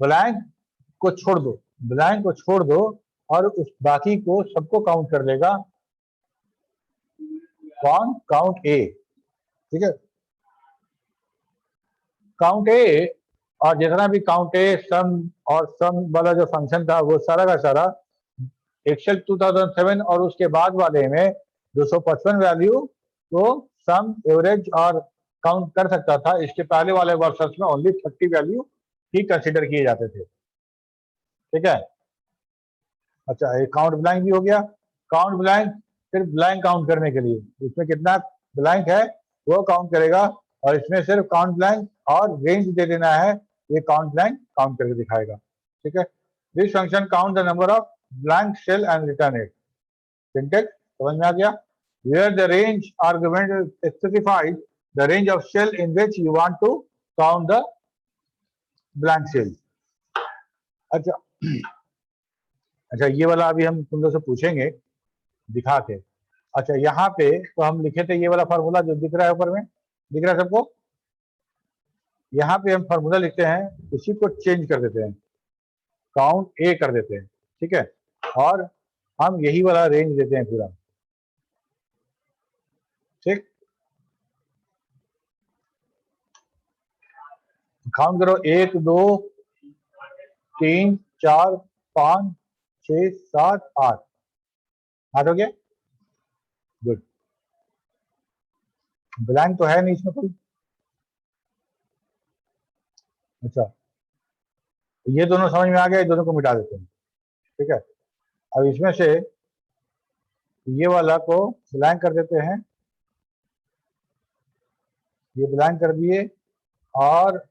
ब्लैंक को छोड़ दो, ब्लैंक को छोड़ दो और उस बाकी को सबको काउंट कर लेगा। कौन? काउंट ए, ठीक है। काउंट ए और जितना भी काउंट ए सम और सम वाला जो फंक्शन था वो सारा का सारा एक्सेल 2007 और उसके बाद वाले में 255 वैल्यू को सम, एवरेज और काउंट कर सकता था। इसके पहले वाले वर्षन में ओनली 30 वैल्यू ही कंसिडर किए जाते थे, ठीक है। अच्छा, ये काउंट ब्लैंक भी हो गया। काउंट ब्लैंक सिर्फ ब्लैंक काउंट करने के लिए, इसमें कितना ब्लैंक है वो काउंट करेगा और इसमें सिर्फ काउंट ब्लैंक और रेंज दे देना है, ये काउंट ब्लैंक काउंट करके दिखाएगा, ठीक है। This function count the number of blank cell and return it. Syntax समझ में आ गया? Where the range argument specified the range of cell in which you want to count the blank cell. अच्छा अच्छा, ये वाला अभी हम तुम लोग से पूछेंगे दिखा के। अच्छा, यहाँ पे तो हम लिखे थे ये वाला फार्मूला जो दिख रहा है ऊपर में, दिख रहा है सबको? यहाँ पे हम फार्मूला लिखते हैं, उसी को चेंज कर देते हैं, काउंट ए कर देते हैं, ठीक है। और हम यही वाला रेंज देते हैं पूरा, ठीक। काउंट करो, 1 2 3 4 5 6 7 8 8 हो गया। गुड। ब्लैंक तो है नहीं इसमें कोई। अच्छा, ये दोनों समझ में आ गया, दोनों को मिटा देते हैं, ठीक है। अब इसमें से ये वाला को ब्लैंक कर देते हैं, ये ब्लैंक कर दिए और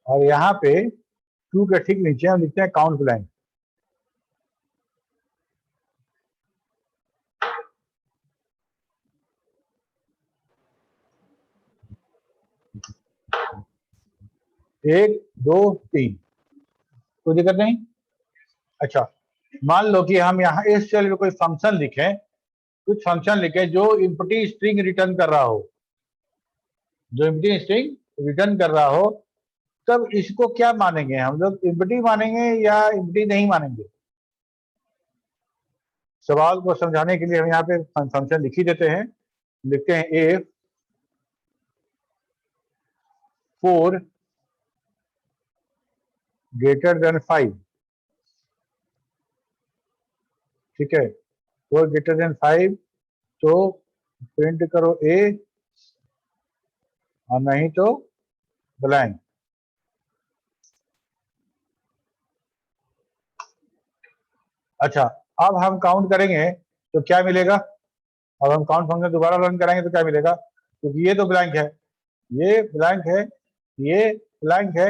यहाँ पे 2 के ठीक नीचे हम लिखते हैं काउंट ब्लैंक। एक दो तीन, कोई दिक्कत नहीं। अच्छा, मान लो कि हम यहाँ इस सेल में कोई फंक्शन लिखें, कुछ फंक्शन लिखें जो इम्पटी स्ट्रिंग रिटर्न कर रहा हो, जो इम्पटी स्ट्रिंग रिटर्न कर रहा हो, तब इसको क्या मानेंगे हम लोग? इम्पटी मानेंगे या इम्पटी नहीं मानेंगे? सवाल को समझाने के लिए हम यहाँ पे फंक्शन लिख ही देते हैं, लिखते हैं इफ 4 ग्रेटर देन 5, ठीक है। 4 ग्रेटर देन 5 तो प्रिंट करो ए और नहीं तो ब्लैंक। अच्छा, अब हम काउंट करेंगे तो क्या मिलेगा? अब हम काउंट फंक्शन दोबारा रन कराएंगे तो क्या मिलेगा? क्योंकि ये तो ब्लैंक है, ये ब्लैंक है, ये ब्लैंक है,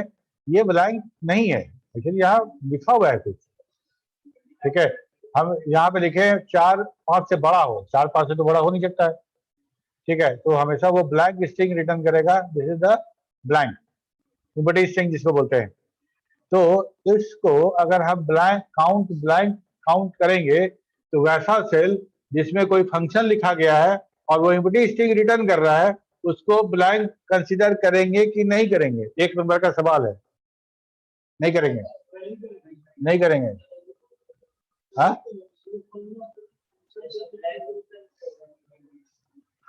ये ब्लैंक नहीं है, एक्चुअली यहाँ लिखा हुआ है कुछ। ठीक है, हम यहाँ पे लिखे 4-5 से बड़ा हो, 4-5 से तो बड़ा हो नहीं सकता है। ठीक है, तो हमेशा वो ब्लैंक स्ट्रिंग रिटर्न करेगा, this is the blank empty string जिसको बोलते हैं। तो इसको अगर हम ब्लैंक काउंट करेंगे तो वैसा सेल जिसमें कोई फंक्शन लिखा गया है और वो एम्प्टी स्ट्रिंग रिटर्न कर रहा है, उसको ब्लैंक कंसीडर करेंगे कि नहीं करेंगे? 1 नंबर का सवाल है। नहीं करेंगे, नहीं करेंगे। हाँ,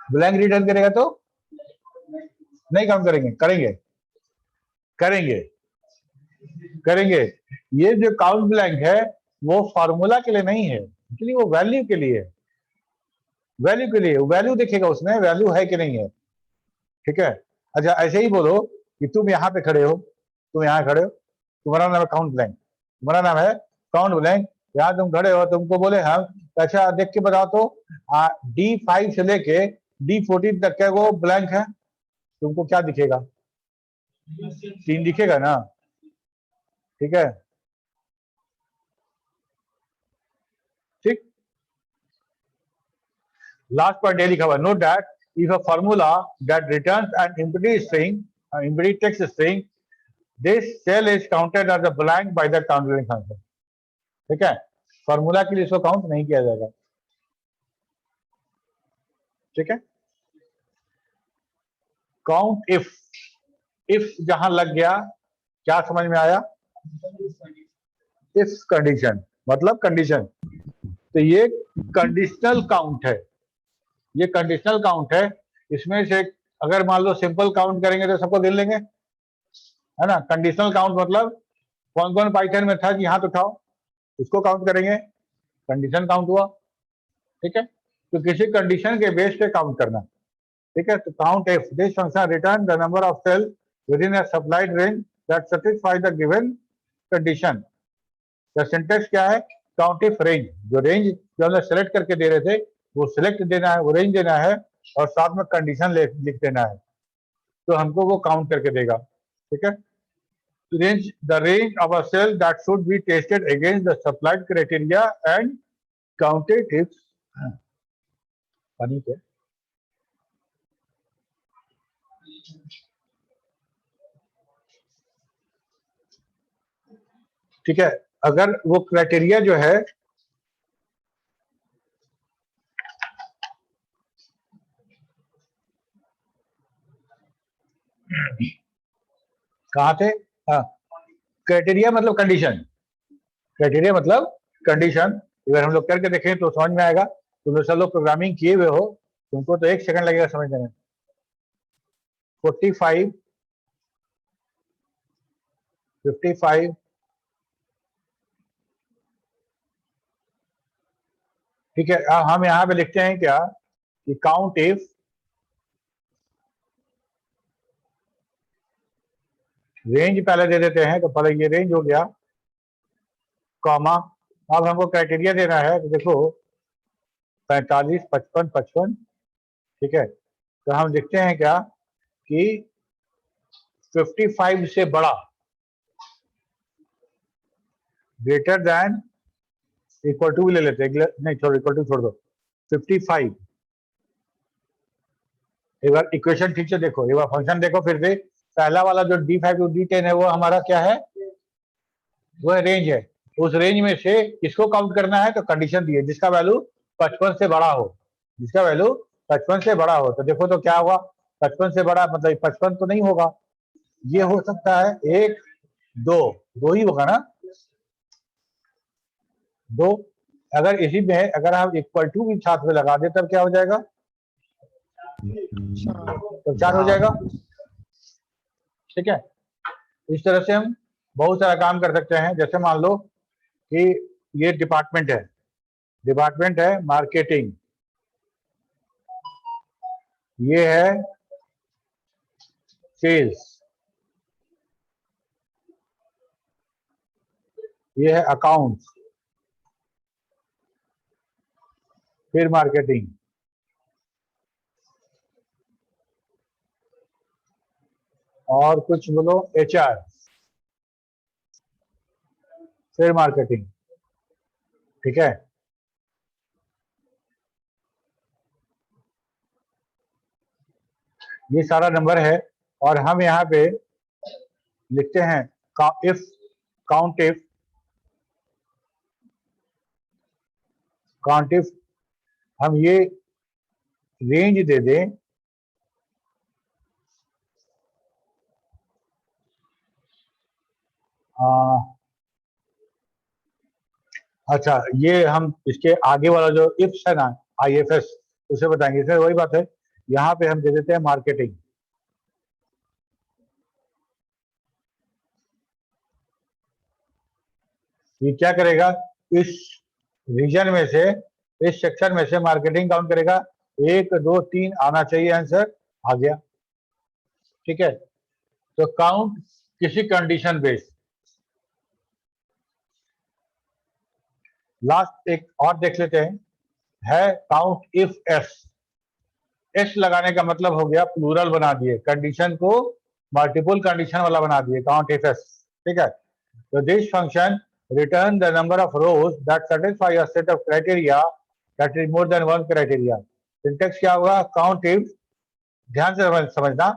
ब्लैंक रिटर्न करेगा तो नहीं काउंट करेंगे? करेंगे, करेंगे, करेंगे। ये जो काउंट ब्लैंक है वो फॉर्मूला के लिए नहीं है, एक्चुअली वो वैल्यू के लिए है, वैल्यू के लिए। वैल्यू देखेगा उसमें वैल्यू है कि नहीं है। ठीक है, अच्छा ऐसे ही बोलो कि तुम यहाँ पे खड़े हो, तुम यहाँ खड़े हो, तुम्हारा नाम है काउंट ब्लैंक, तुम्हारा नाम है काउंट ब्लैंक, यहाँ तुम खड़े हो, तुमको बोले हम, अच्छा देख के बताओ तो D5 से लेके D14 तक का वो ब्लैंक है, तुमको क्या दिखेगा? 3 दिखेगा ना। ठीक है, ठीक। लास्ट पॉइंट ये लिखा हुआ, note that if a formula that returns an empty string, empty text string, this cell is counted as a blank by the counting function. ठीक है, फॉर्मूला के लिए इसको काउंट नहीं किया जाएगा। ठीक है, काउंट इफ जहां लग गया, क्या समझ में आया? इफ कंडीशन मतलब कंडीशन, तो ये कंडीशनल काउंट है, ये कंडीशनल काउंट है। इसमें से अगर मान लो सिंपल काउंट करेंगे तो सबको गिन लेंगे, है ना। कंडीशनल काउंट मतलब कौन कौन पाइथन में था कि हाथ उठाओ, उसको काउंट करेंगे, कंडीशन काउंट हुआ। ठीक है, तो किसी कंडीशन के बेस पे काउंट करना। ठीक है, तो count if this function return the number of cell within a supplied range that satisfy the given condition. Syntax क्या है? काउंट इफ रेंज, जो रेंज जो हमने सेलेक्ट करके दे रहे थे वो सिलेक्ट देना है, वो रेंज देना है और साथ में कंडीशन लिख देना है, तो हमको वो काउंट करके देगा। ठीक है, range the range of a cell that should be tested against the supplied criteria and counted if पानी क्या? ठीक है, अगर वो क्राइटेरिया जो है कहाँ थे? हाँ, क्राइटेरिया मतलब कंडीशन, क्राइटेरिया मतलब कंडीशन। अगर हम लोग करके देखें तो समझ में आएगा। तुम लोग सब लोग प्रोग्रामिंग किए हुए हो, तुमको तो 1 सेकंड लगेगा समझने में। 45, 55, ठीक है। हम यहाँ पे लिखते हैं क्या कि काउंट इफ रेंज पहले दे देते हैं, तो पहले ये रेंज हो गया, कॉमा। अब हमको क्राइटेरिया देना है, तो देखो 45, 55, 55। ठीक है, तो हम लिखते हैं क्या कि 55 से बड़ा, ग्रेटर देन, इक्वल टू ले लेते हैं, नहीं छोड़, इक्वल टू छोड़ दो, 55। एक बार इक्वेशन ठीक से देखो, एक बार फंक्शन देखो फिर से। पहला वाला जो D5 टू D10 है वो हमारा क्या है? वो रेंज है। उस रेंज में से किसको काउंट करना है? तो कंडीशन दी है जिसका वैल्यू 55 से बड़ा हो, जिसका वैल्यू 55 से बड़ा हो। तो देखो तो क्या हुआ, 55 से बड़ा मतलब 55 तो नहीं होगा, ये हो सकता है 1, 2, 2 ही होगा ना, 2। अगर इसी में अगर हम इक्वल टू भी साथ में लगा दे तब क्या हो जाएगा? तो 4 हो जाएगा। ठीक है, इस तरह से हम बहुत सारा काम कर सकते हैं। जैसे मान लो कि ये डिपार्टमेंट है मार्केटिंग, ये है सेल्स, ये है अकाउंट्स, फिर मार्केटिंग, और कुछ बोलो HR, फिर मार्केटिंग। ठीक है, ये सारा नंबर है और हम यहाँ पे लिखते हैं इफ काउंट इफ हम ये रेंज दे दें अच्छा, ये हम इसके आगे वाला जो इफ्स है ना, IFS, उसे बताएंगे। इसमें वही बात है, यहाँ पे हम दे देते हैं मार्केटिंग। ये क्या करेगा, इस रीजन में से, इस सेक्शन में से मार्केटिंग काउंट करेगा। 1 2 3 आना चाहिए, आंसर आ गया। ठीक है, तो काउंट किसी कंडीशन बेस्ड। लास्ट एक और देख लेते हैं, है काउंट इफ एस लगाने का मतलब हो गया प्लूरल बना दिए, कंडीशन को मल्टीपल कंडीशन वाला बना दिए, काउंट इफ एस। ठीक है, तो this function return the number of rows that satisfy a set of criteria that is more than one criteria. Syntax क्या होगा, count if, ध्यान से समझना,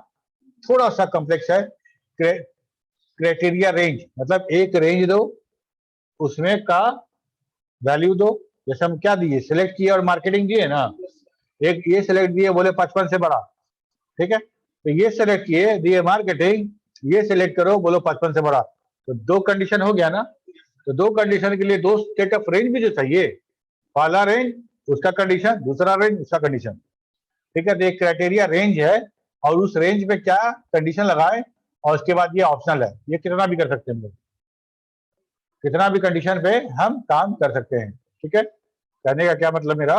थोड़ा सा कॉम्प्लेक्स है। क्राइटेरिया रेंज मतलब एक रेंज दो, उसमें का वैल्यू दो। जैसे हम क्या दिए, सिलेक्ट किए और मार्केटिंग दिए ना, एक ये सिलेक्ट दिए, बोले 55 से बड़ा। ठीक है, तो ये सिलेक्ट किए, दिए मार्केटिंग, ये सिलेक्ट करो, बोलो 55 से बड़ा। तो 2 कंडीशन हो गया ना, तो 2 कंडीशन के लिए 2 स्टेट ऑफ रेंज भी जो चाहिए, पहला रेंज उसका कंडीशन, दूसरा रेंज उसका कंडीशन। ठीक है, तो एक क्राइटेरिया रेंज है और उस रेंज पे क्या कंडीशन लगाए, और उसके बाद ये ऑप्शनल है, ये कितना भी कर सकते हैं हम लोग, कितना भी कंडीशन पे हम काम कर सकते हैं। ठीक है, कहने का क्या मतलब मेरा,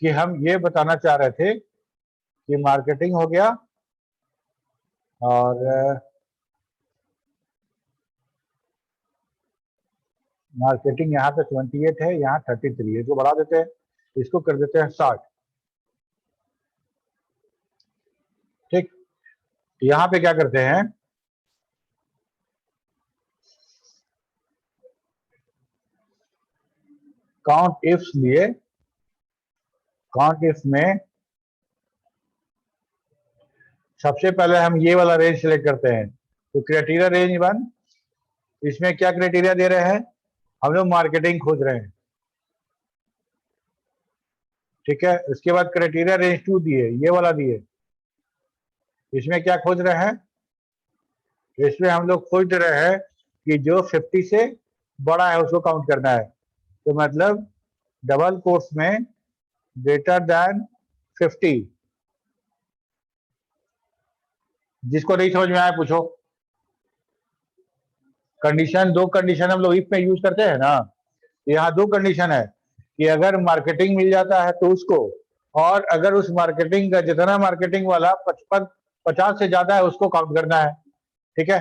कि हम ये बताना चाह रहे थे कि मार्केटिंग हो गया, और मार्केटिंग यहाँ पे 28 है, यहाँ 33 है, इसको बढ़ा देते हैं, इसको कर देते हैं 60। ठीक, यहाँ पे क्या करते हैं, काउंट इफ्स लिए, काउंट इफ में सबसे पहले हम ये वाला रेंज सिलेक्ट करते हैं, तो क्राइटेरिया रेंज 1, इसमें क्या क्राइटेरिया दे रहे हैं, हम लोग मार्केटिंग खोज रहे हैं। ठीक है, उसके बाद क्राइटेरिया रेंज 2 दिए, ये वाला दिए, इसमें क्या खोज रहे हैं, इसमें हम लोग खोज रहे हैं कि जो 50 से बड़ा है उसको काउंट करना है। तो मतलब डबल कोट्स में ग्रेटर देन 50। जिसको नहीं समझ में आया पूछो। कंडीशन, 2 कंडीशन हम लोग इफ में यूज करते हैं ना, यहाँ 2 कंडीशन है कि अगर मार्केटिंग मिल जाता है तो उसको, और अगर उस मार्केटिंग का जितना मार्केटिंग वाला 50 से ज्यादा है उसको काउंट करना है। ठीक है,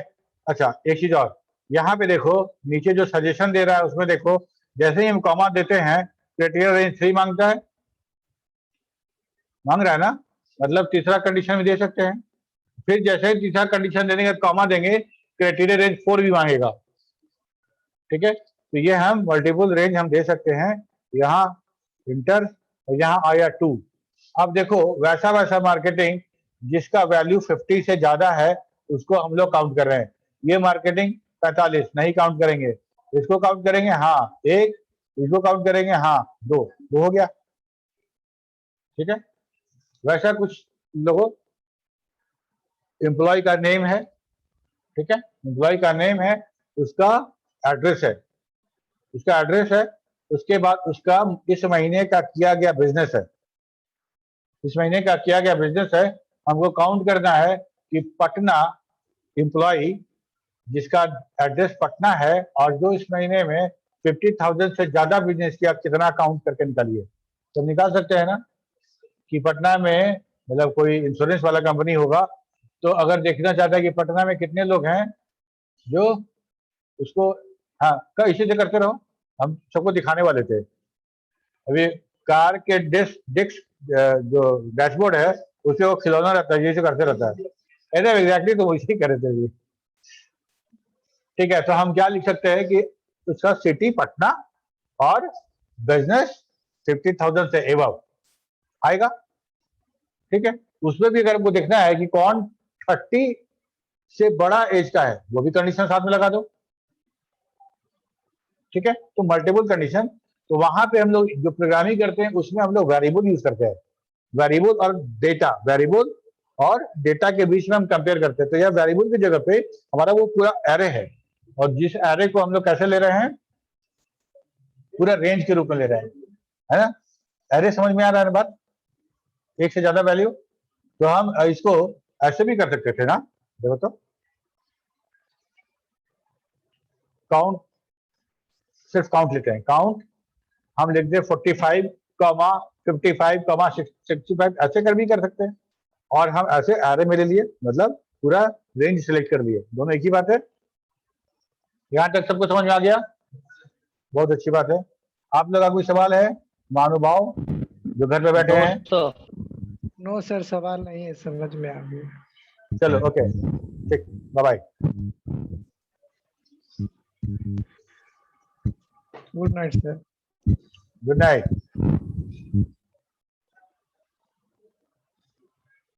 अच्छा एक चीज और, यहाँ पे देखो नीचे जो सजेशन दे रहा है उसमें देखो, जैसे ही हम कॉमा देते हैं क्राइटेरिया रेंज 3 मांगता है, मांग रहा है ना, मतलब तीसरा कंडीशन भी दे सकते हैं। फिर जैसे ही तीसरा कंडीशन देने के बाद कॉमा देंगे, क्राइटेरिया रेंज 4 भी मांगेगा। ठीक है, तो ये हम मल्टीपल रेंज हम दे सकते हैं, यहाँ इंटर और यहाँ आया 2। अब देखो वैसा वैसा मार्केटिंग जिसका वैल्यू 50 से ज्यादा है उसको हम लोग काउंट कर रहे हैं। ये मार्केटिंग 45 नहीं काउंट करेंगे, इसको काउंट करेंगे हाँ 1, इसको काउंट करेंगे हाँ 2 हो गया। ठीक है, वैसा कुछ लोगों, एम्प्लॉय का नेम है, ठीक है, एम्प्लॉय का नेम है, उसका एड्रेस है, उसका एड्रेस है, उसके बाद उसका इस महीने का किया गया बिजनेस है, इस महीने का किया गया बिजनेस है। हमको काउंट करना है कि पटना एम्प्लॉय जिसका एड्रेस पटना है और जो इस महीने में 50,000 से ज्यादा बिजनेस किया, कितना काउंट करके निकालिए। तो निकाल सकते हैं ना कि पटना में मतलब कोई इंश्योरेंस वाला कंपनी होगा, तो अगर देखना चाहता है कि पटना में कितने लोग हैं जो उसको, हाँ इसी से करते रहो, हम सबको दिखाने वाले थे। अभी कार के डिस्क जो डैशबोर्ड है उसे वो खिलौना रहता है, जैसे करते रहता है। ऐसे एग्जैक्टली तो वैसे कर रहे थे अभी। ठीक है, तो हम क्या लिख सकते हैं कि उसका सिटी पटना और बिजनेस 50,000 से एबव आएगा। ठीक है, उसमें भी अगर हमको देखना है कि कौन 30 से बड़ा एज का है, वो भी कंडीशन साथ में लगा दो। ठीक है, तो मल्टीपल कंडीशन, तो वहां पे हम लोग जो प्रोग्रामिंग करते हैं उसमें हम लोग वेरिएबल यूज करते हैं। वेरिएबल और डेटा, वेरिएबल और डेटा के बीच में हम कंपेयर करते हैं। तो यह वेरिएबल की जगह पे हमारा वो पूरा एरे है, और जिस एरे को हम लोग कैसे ले रहे हैं, पूरा रेंज के रूप में ले रहे हैं, है ना। एरे समझ में आ रहा है ना बात, एक से ज्यादा वैल्यू। तो हम इसको ऐसे भी कर सकते थे ना, देखो तो काउंट, सिर्फ काउंट लेते हैं, काउंट हम लिखते हैं 45, 55, 65, ऐसे कर भी कर सकते हैं। और हम ऐसे एरे मेरे लिए मतलब पूरा रेंज सिलेक्ट कर लिए, दोनों एक ही बात है। यहां तक सबको समझ में आ गया, बहुत अच्छी बात है। आप लोग का कोई सवाल है, महानुभाव जो घर पे बैठे हैं? तो नो सर, सवाल नहीं है, समझ में आ गया। चलो ओके, ठीक, bye bye, good night sir. Good night.